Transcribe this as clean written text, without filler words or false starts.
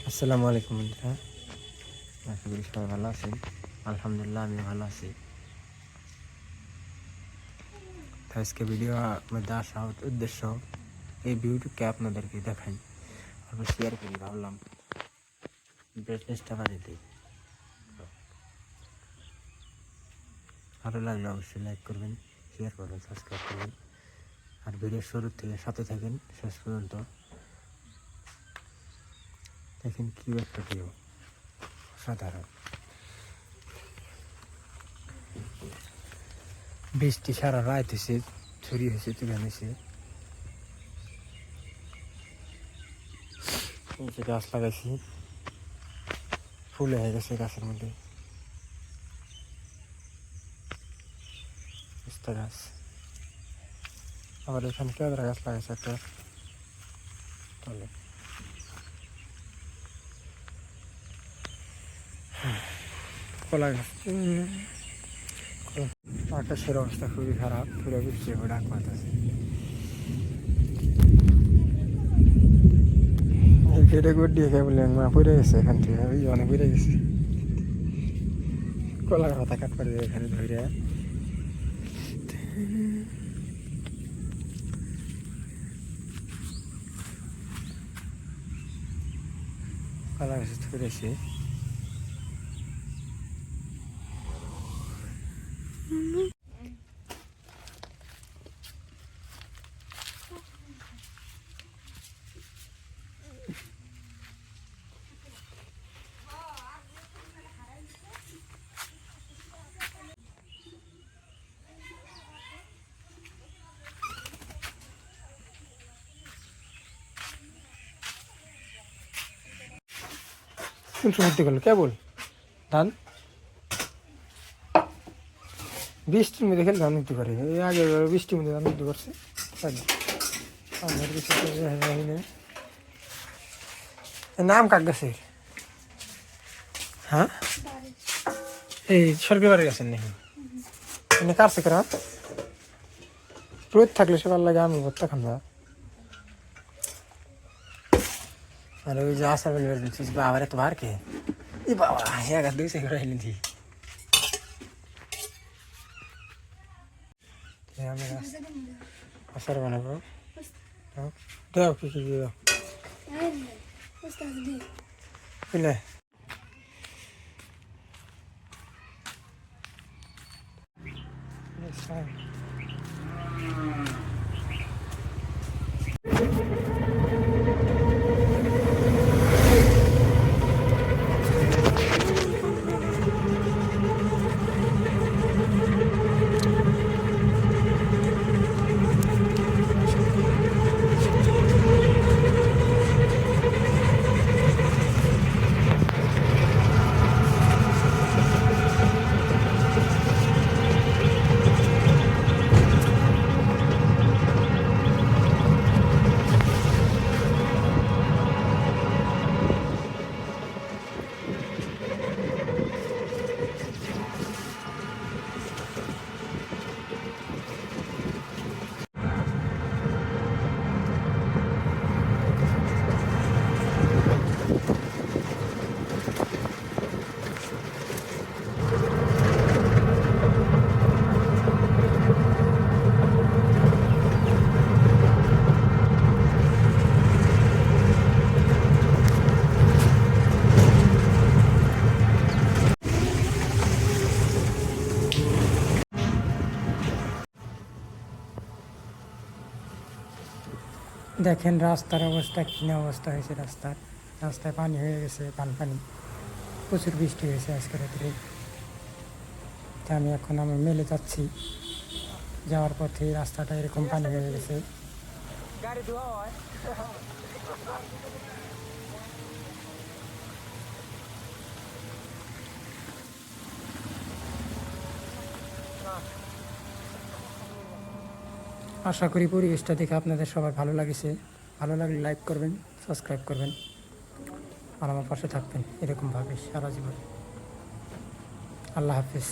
আসসালামু আলাইকুম বন্ধুরা, আশা করি সবাই ভালো আছেন। আলহামদুলিল্লাহ আমি ভালো আছি। তো আজকে ভিডিও মধ্যে আসা উদ্দেশ্য এই ভিডিওকে আপনাদেরকে দেখাই, অল্প শেয়ার করি, ভাবলাম ব্রাইটনেসটা বাড়িয়ে দিই। ভালো লাগলে অবশ্যই লাইক করবেন, শেয়ার করবেন, সাবস্ক্রাইব করবেন। আর ভিডিওর শুরু থেকে সাথে থাকেন শেষ পর্যন্ত। দেখেন কি একটা ভিউ, সাধারণ বৃষ্টি সারা রাত হয়েছে, ছড়িয়ে হয়েছে, তুলে হয়েছে। গাছ লাগাইছি, ফুল হয়ে গেছে গাছের মধ্যে, পিস্তা গাছ। আবার এখানে কেওড়া গাছ লাগাইছে একটা তলে। কলা গাছ, আকাশের অবস্থা খুবই খারাপ, পুরো বৃষ্টি হয়ে ডাক মারতেছে। কেটে গড়িয়ে খেয়ে বলে মা পড়ে গেছে এখান থেকে, ওই অনেক পড়ে গেছে। কলা পাতা কাট করে এখানে ধরে কলা গাছে ধরেছে। কোন সময় করলো কেবল ধান বৃষ্টির মধ্যে খেলে ধান নিতে পারে। এই আগে বৃষ্টির মধ্যে ধান নিতে পারছে। নাম কাক গাছের, হ্যাঁ এই সরকারি বাড়ির গাছের নাকি মানে কাটছে কারা রোদ থাকলে সবার লাগে আমি ভর্তা খান্দা। আর ওই যে আশা বলে বাবার এত বার কে ই বাবা হ্যাঁ গাছ দুই করে নিছি। আমি আচার বানাবো, দাও কি কি দাও বুঝলে। দেখেন রাস্তার অবস্থা, কিনা অবস্থা হয়েছে রাস্তায় পানি হয়ে গেছে, পানি প্রচুর বৃষ্টি হয়েছে আজকে রাত্রে। তা আমি এখন মেলে যাচ্ছি, যাওয়ার পথে রাস্তাটা এরকম পানি হয়ে গেছে। গাড়ি ধোয়া হয় আশা করি পরিবেশটা দেখে আপনাদের সবার ভালো লাগছে। ভালো লাগলে লাইক করবেন, সাবস্ক্রাইব করবেন, আর আমার পাশে থাকবেন এরকমভাবে সারা জীবন। আল্লাহ হাফিজ।